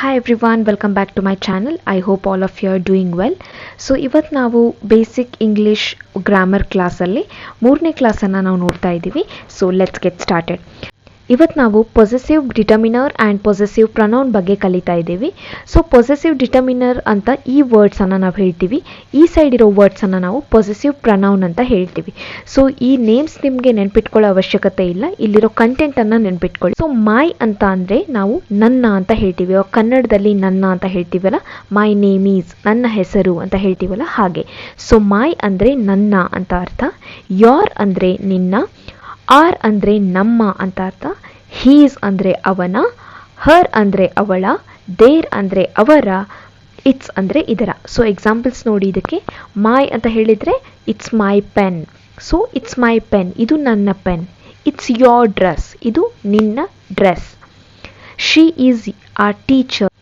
Hi everyone, welcome back to my channel. I hope all of you are doing well. So ಇವತ್ತು ನಾವು basic English grammar ಕ್ಲಾಸಲ್ಲಿ 3ನೇ ಕ್ಲಾಸನ್ನು ನಾವು ನೋಡ್ತಾ ಇದ್ದೀವಿ. So let's get started. ಇವತ್ತು ನಾವು ಪೊಸೆಸಿವ್ ಡಿಟರ್ಮಿನರ್ ಆ್ಯಂಡ್ ಪೊಸೆಸಿವ್ ಪ್ರನೌನ್ ಬಗ್ಗೆ ಕಲಿತಾ ಇದ್ದೀವಿ. ಸೊ ಪೊಸೆಸಿವ್ ಡಿಟರ್ಮಿನರ್ ಅಂತ ಈ ವರ್ಡ್ಸನ್ನು ನಾವು ಹೇಳ್ತೀವಿ, ಈ ಸೈಡ್ ಇರೋ ವರ್ಡ್ಸನ್ನು ನಾವು ಪೊಸೆಸಿವ್ ಪ್ರನೌನ್ ಅಂತ ಹೇಳ್ತೀವಿ. ಸೊ ಈ ನೇಮ್ಸ್ ನಿಮಗೆ ನೆನ್ಪಿಟ್ಕೊಳ್ಳೋ ಅವಶ್ಯಕತೆ ಇಲ್ಲ, ಇಲ್ಲಿರೋ ಕಂಟೆಂಟನ್ನು ನೆನ್ಪಿಟ್ಕೊಳ್ಳಿ. ಸೊ ಮೈ ಅಂತ ಅಂದರೆ ನಾವು ನನ್ನ ಅಂತ ಹೇಳ್ತೀವಿ, ಕನ್ನಡದಲ್ಲಿ ನನ್ನ ಅಂತ ಹೇಳ್ತೀವಲ್ಲ, ಮೈ ನೇಮ್ ಈಸ್ ನನ್ನ ಹೆಸರು ಅಂತ ಹೇಳ್ತೀವಲ್ಲ ಹಾಗೆ. ಸೊ ಮೈ ಅಂದರೆ ನನ್ನ ಅಂತ ಅರ್ಥ, ಯೋರ್ ಅಂದರೆ ನಿನ್ನ, ಆರ್ ಅಂದರೆ ನಮ್ಮ ಅಂತ ಅರ್ಥ, ಹೀಸ್ ಅಂದರೆ ಅವನ, ಹರ್ ಅಂದರೆ ಅವಳ, ದೇರ್ ಅಂದರೆ ಅವರ, ಇಟ್ಸ್ ಅಂದರೆ ಇದರ. ಸೊ ಎಕ್ಸಾಂಪಲ್ಸ್ ನೋಡಿ ಇದಕ್ಕೆ. ಮೈ ಅಂತ ಹೇಳಿದರೆ it's my pen. So it's my pen, ಇದು ನನ್ನ ಪೆನ್. ಇಟ್ಸ್ ಯೋರ್ ಡ್ರೆಸ್, ಇದು ನಿನ್ನ ಡ್ರೆಸ್. ಶಿ ಈಸ್ ಆ ಟೀಚರ್,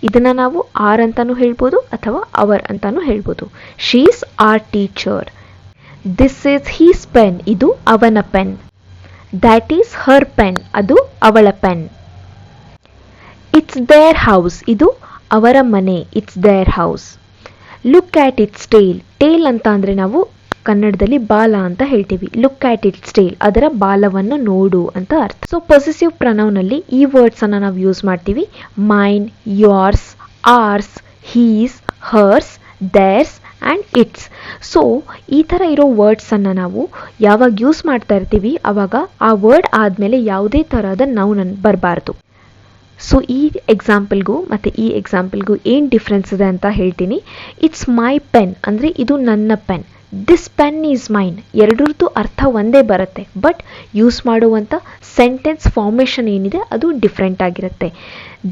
ಇದನ್ನು ನಾವು ಆರ್ ಅಂತಾನೂ ಹೇಳ್ಬೋದು ಅಥವಾ ಅವರ್ ಅಂತಾನೂ ಹೇಳ್ಬೋದು. She is our teacher. This is his pen, ಇದು ಅವನ ಪೆನ್. ದ್ಯಾಟ್ ಈಸ್ ಹರ್ ಪೆನ್, ಅದು ಅವಳ ಪೆನ್. ಇಟ್ಸ್ ದೇರ್ ಹೌಸ್, ಇದು ಅವರ ಮನೆ. It's their house. Look at its tail, tail ಅಂತ ಅಂದರೆ ನಾವು ಕನ್ನಡದಲ್ಲಿ ಬಾಲ ಅಂತ ಹೇಳ್ತೀವಿ. ಲುಕ್ ಆಟ್ ಇಟ್ಸ್ ಟೇಲ್, ಅದರ ಬಾಲವನ್ನು ನೋಡು ಅಂತ ಅರ್ಥ. ಸೊ ಪೊಸೆಸಿವ್ ಪ್ರನೌನಲ್ಲಿ ಈ ವರ್ಡ್ಸನ್ನು ನಾವು ಯೂಸ್ ಮಾಡ್ತೀವಿ. Mine, yours, ours, his, hers, theirs and its. So ಈ ಥರ ಇರೋ ವರ್ಡ್ಸನ್ನು ನಾವು ಯಾವಾಗ ಯೂಸ್ ಮಾಡ್ತಾ ಇರ್ತೀವಿ ಆವಾಗ ಆ ವರ್ಡ್ ಆದಮೇಲೆ ಯಾವುದೇ ಥರದ ನೌನ್ ಬರಬಾರ್ದು. ಸೊ ಈ ಎಕ್ಸಾಂಪಲ್ಗೂ ಮತ್ತು ಈ ಎಕ್ಸಾಂಪಲ್ಗೂ ಏನು ಡಿಫ್ರೆನ್ಸ್ ಇದೆ ಅಂತ ಹೇಳ್ತೀನಿ. ಇಟ್ಸ್ ಮೈ ಪೆನ್ ಅಂದರೆ ಇದು ನನ್ನ pen. This pen is mine, ಎರಡರದ್ದು ಅರ್ಥ ಒಂದೇ ಬರುತ್ತೆ, ಬಟ್ ಯೂಸ್ ಮಾಡುವಂಥ ಸೆಂಟೆನ್ಸ್ ಫಾರ್ಮೇಷನ್ ಏನಿದೆ ಅದು ಡಿಫ್ರೆಂಟ್ ಆಗಿರುತ್ತೆ.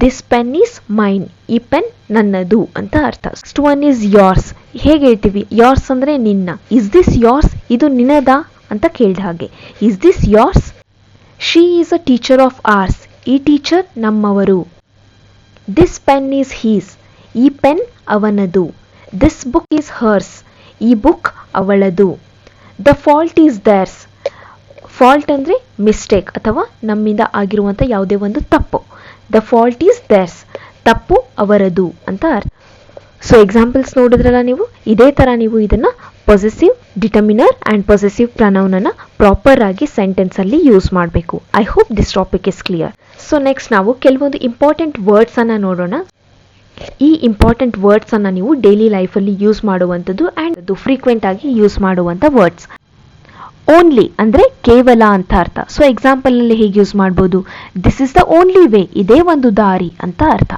ದಿಸ್ ಪೆನ್ ಈಸ್ ಮೈನ್, ಈ ಪೆನ್ ನನ್ನದು ಅಂತ ಅರ್ಥ. Next one is yours. ಹೇಗೆ ಹೇಳ್ತೀವಿ? ಯೋರ್ಸ್ ಅಂದರೆ ನಿನ್ನ. ಇಸ್ ದಿಸ್ ಯೋರ್ಸ್, ಇದು ನಿನ್ನದಾ ಅಂತ ಕೇಳಿದ ಹಾಗೆ. Is this yours? She is a teacher of ours, ಈ ಟೀಚರ್ ನಮ್ಮವರು. ದಿಸ್ ಪೆನ್ ಈಸ್ ಹೀಸ್, ಈ ಪೆನ್ ಅವನದು. ದಿಸ್ ಬುಕ್ ಈಸ್ ಹರ್ಸ್, ಈ ಬುಕ್ ಅವಳದು. The fault is theirs, fault ಅಂದರೆ ಮಿಸ್ಟೇಕ್ ಅಥವಾ ನಮ್ಮಿಂದ ಆಗಿರುವಂಥ ಯಾವುದೇ ಒಂದು ತಪ್ಪು. ದ ಫಾಲ್ಟ್ ಈಸ್ ದೇರ್ಸ್, ತಪ್ಪು ಅವರದು ಅಂತ ಅರ್ಥ. ಸೊ ಎಕ್ಸಾಂಪಲ್ಸ್ ನೋಡಿದ್ರಲ್ಲ ನೀವು, ಇದೇ ಥರ ನೀವು ಇದನ್ನು ಪೊಸೆಸಿವ್ ಡಿಟರ್ಮಿನರ್ ಆ್ಯಂಡ್ ಪೊಸೆಸಿವ್ ಪ್ರನೌನನ್ನು ಪ್ರಾಪರ್ ಆಗಿ ಸೆಂಟೆನ್ಸಲ್ಲಿ ಯೂಸ್ ಮಾಡಬೇಕು. I hope this topic is clear. So next ನಾವು ಕೆಲವೊಂದು ಇಂಪಾರ್ಟೆಂಟ್ ವರ್ಡ್ಸನ್ನು ನೋಡೋಣ. ಈ ಇಂಪಾರ್ಟೆಂಟ್ ವರ್ಡ್ಸನ್ನು ನೀವು ಡೈಲಿ ಲೈಫಲ್ಲಿ ಯೂಸ್ ಮಾಡುವಂಥದ್ದು ಆ್ಯಂಡ್ ಅದು ಫ್ರೀಕ್ವೆಂಟ್ ಆಗಿ ಯೂಸ್ ಮಾಡುವಂಥ ವರ್ಡ್ಸ್. ಓನ್ಲಿ ಅಂದರೆ ಕೇವಲ ಅಂತ ಅರ್ಥ. ಸೊ ಎಕ್ಸಾಂಪಲ್ನಲ್ಲಿ ಹೇಗೆ ಯೂಸ್ ಮಾಡ್ಬೋದು? This is the only way, ಇದೇ ಒಂದು ದಾರಿ ಅಂತ ಅರ್ಥ.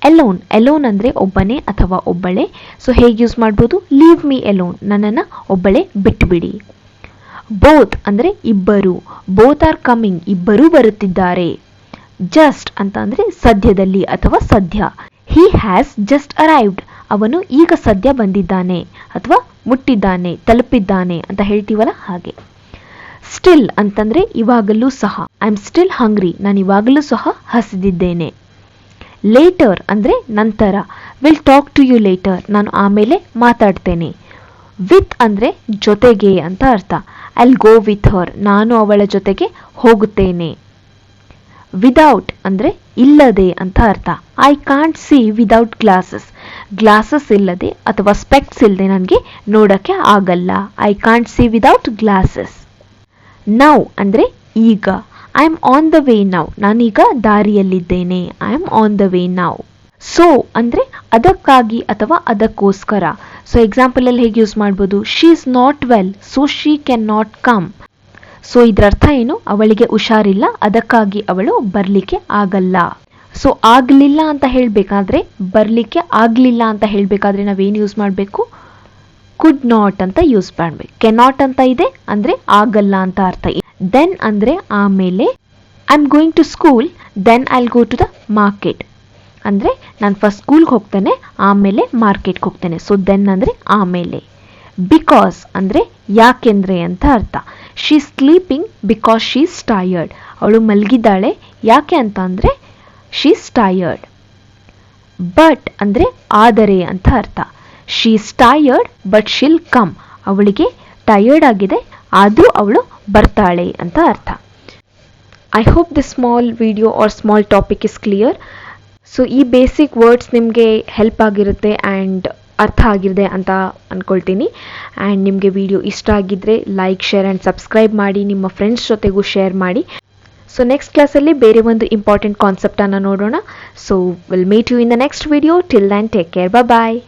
ಎಲೋನ್, ಎಲೋನ್ ಅಂದರೆ ಒಬ್ಬನೇ ಅಥವಾ ಒಬ್ಬಳೆ. ಸೊ ಹೇಗೆ ಯೂಸ್ ಮಾಡ್ಬೋದು? ಲೀವ್ ಮೀ ಎಲೋನ್, ನನ್ನನ್ನು ಒಬ್ಬಳೆ ಬಿಟ್ಟುಬಿಡಿ. ಬೋತ್ ಅಂದರೆ ಇಬ್ಬರು. ಬೋತ್ ಆರ್ ಕಮಿಂಗ್, ಇಬ್ಬರೂ ಬರುತ್ತಿದ್ದಾರೆ. ಜಸ್ಟ್ ಅಂತ ಅಂದರೆ ಸದ್ಯದಲ್ಲಿ ಅಥವಾ ಸದ್ಯ. ಹಿ ಹ್ಯಾಸ್ ಜಸ್ಟ್ ಅರೈವ್ಡ್, ಅವನು ಈಗ ಸದ್ಯ ಬಂದಿದ್ದಾನೆ ಅಥವಾ ಮುಟ್ಟಿದ್ದಾನೆ, ತಲುಪಿದ್ದಾನೆ ಅಂತ ಹೇಳ್ತೀವಲ್ಲ ಹಾಗೆ. ಸ್ಟಿಲ್ ಅಂತಂದರೆ ಇವಾಗಲೂ ಸಹ. ಐ ಆಮ್ ಸ್ಟಿಲ್ ಹಂಗ್ರಿ, ನಾನು ಇವಾಗಲೂ ಸಹ ಹಸಿದಿದ್ದೇನೆ. ಲೇಟರ್ ಅಂದರೆ ನಂತರ. Will talk to you later, ನಾನು ಆಮೇಲೆ ಮಾತಾಡ್ತೇನೆ. ವಿತ್ ಅಂದರೆ ಜೊತೆಗೆ ಅಂತ ಅರ್ಥ. ಐಲ್ ಗೋ ವಿತ್ ಹರ್, ನಾನು ಅವಳ ಜೊತೆಗೆ ಹೋಗುತ್ತೇನೆ. ವಿದೌಟ್ ಅಂದರೆ ಇಲ್ಲದೆ ಅಂತ ಅರ್ಥ. I can't see without glasses, glasses ಇಲ್ಲದೆ ಅಥವಾ ಸ್ಪೆಕ್ಟ್ಸ್ ಇಲ್ಲದೆ ನನಗೆ ನೋಡೋಕ್ಕೆ ಆಗಲ್ಲ. I can't see without glasses. Now ಅಂದರೆ ಈಗ. I am on the way now, ನಾನೀಗ ದಾರಿಯಲ್ಲಿದ್ದೇನೆ. I am on the way now. So ಅಂದರೆ ಅದಕ್ಕಾಗಿ ಅಥವಾ ಅದಕ್ಕೋಸ್ಕರ. ಸೊ ಎಕ್ಸಾಂಪಲಲ್ಲಿ ಹೇಗೆ ಯೂಸ್ ಮಾಡ್ಬೋದು? She is not well, so she can not come. So ಇದರ ಅರ್ಥ ಏನು? ಅವಳಿಗೆ ಹುಷಾರಿಲ್ಲ, ಅದಕ್ಕಾಗಿ ಅವಳು ಬರಲಿಕ್ಕೆ ಆಗಲ್ಲ. ಸೊ ಆಗಲಿಲ್ಲ ಅಂತ ಹೇಳಬೇಕಾದ್ರೆ, ಬರಲಿಕ್ಕೆ ಆಗಲಿಲ್ಲ ಅಂತ ಹೇಳಬೇಕಾದ್ರೆ ನಾವೇನು ಯೂಸ್ ಮಾಡಬೇಕು? ಕುಡ್ ನಾಟ್ ಅಂತ ಯೂಸ್ ಮಾಡಬೇಕು. ಕೆನಾಟ್ ಅಂತ ಇದೆ ಅಂದರೆ ಆಗಲ್ಲ ಅಂತ ಅರ್ಥ. ದೆನ್ ಅಂದರೆ ಆಮೇಲೆ. I am going to school, then I will go to the market. ಅಂದರೆ ನಾನು ಫಸ್ಟ್ ಸ್ಕೂಲ್ಗೆ ಹೋಗ್ತೇನೆ, ಆಮೇಲೆ ಮಾರ್ಕೆಟ್ಗೆ ಹೋಗ್ತೇನೆ. ಸೊ ದೆನ್ ಅಂದರೆ ಆಮೇಲೆ. ಬಿಕಾಸ್ ಅಂದರೆ ಯಾಕೆಂದರೆ ಅಂತ ಅರ್ಥ. She is sleeping because she is tired, ಅವಳು ಮಲಗಿದ್ದಾಳೆ ಯಾಕೆ ಅಂತ ಅಂದರೆ ಶಿ ಈಸ್ ಟಯರ್ಡ್. ಬಟ್ ಅಂದರೆ ಆದರೆ ಅಂತ ಅರ್ಥ. She is tired but she'll come, ಅವಳಿಗೆ ಟಯರ್ಡ್ ಆಗಿದೆ ಆದರೂ ಅವಳು ಬರ್ತಾಳೆ ಅಂತ ಅರ್ಥ. I hope this small video or small topic is clear. So ಈ ಬೇಸಿಕ್ ವರ್ಡ್ಸ್ ನಿಮಗೆ ಹೆಲ್ಪ್ ಆಗಿರುತ್ತೆ ಆ್ಯಂಡ್ ಅರ್ಥ ಆಗಿದೆ ಅಂತ ಅಂದ್ಕೊಳ್ತೀನಿ. ಆ್ಯಂಡ್ ನಿಮಗೆ ವಿಡಿಯೋ ಇಷ್ಟ ಆಗಿದ್ದರೆ ಲೈಕ್, ಶೇರ್ ಆ್ಯಂಡ್ ಸಬ್ಸ್ಕ್ರೈಬ್ ಮಾಡಿ, ನಿಮ್ಮ ಫ್ರೆಂಡ್ಸ್ ಜೊತೆಗೂ ಶೇರ್ ಮಾಡಿ. ಸೊ ನೆಕ್ಸ್ಟ್ ಕ್ಲಾಸಲ್ಲಿ ಬೇರೆ ಒಂದು ಇಂಪಾರ್ಟೆಂಟ್ ಕಾನ್ಸೆಪ್ಟನ್ನು ನೋಡೋಣ. So will meet you in the next video. Till then take care. Bye.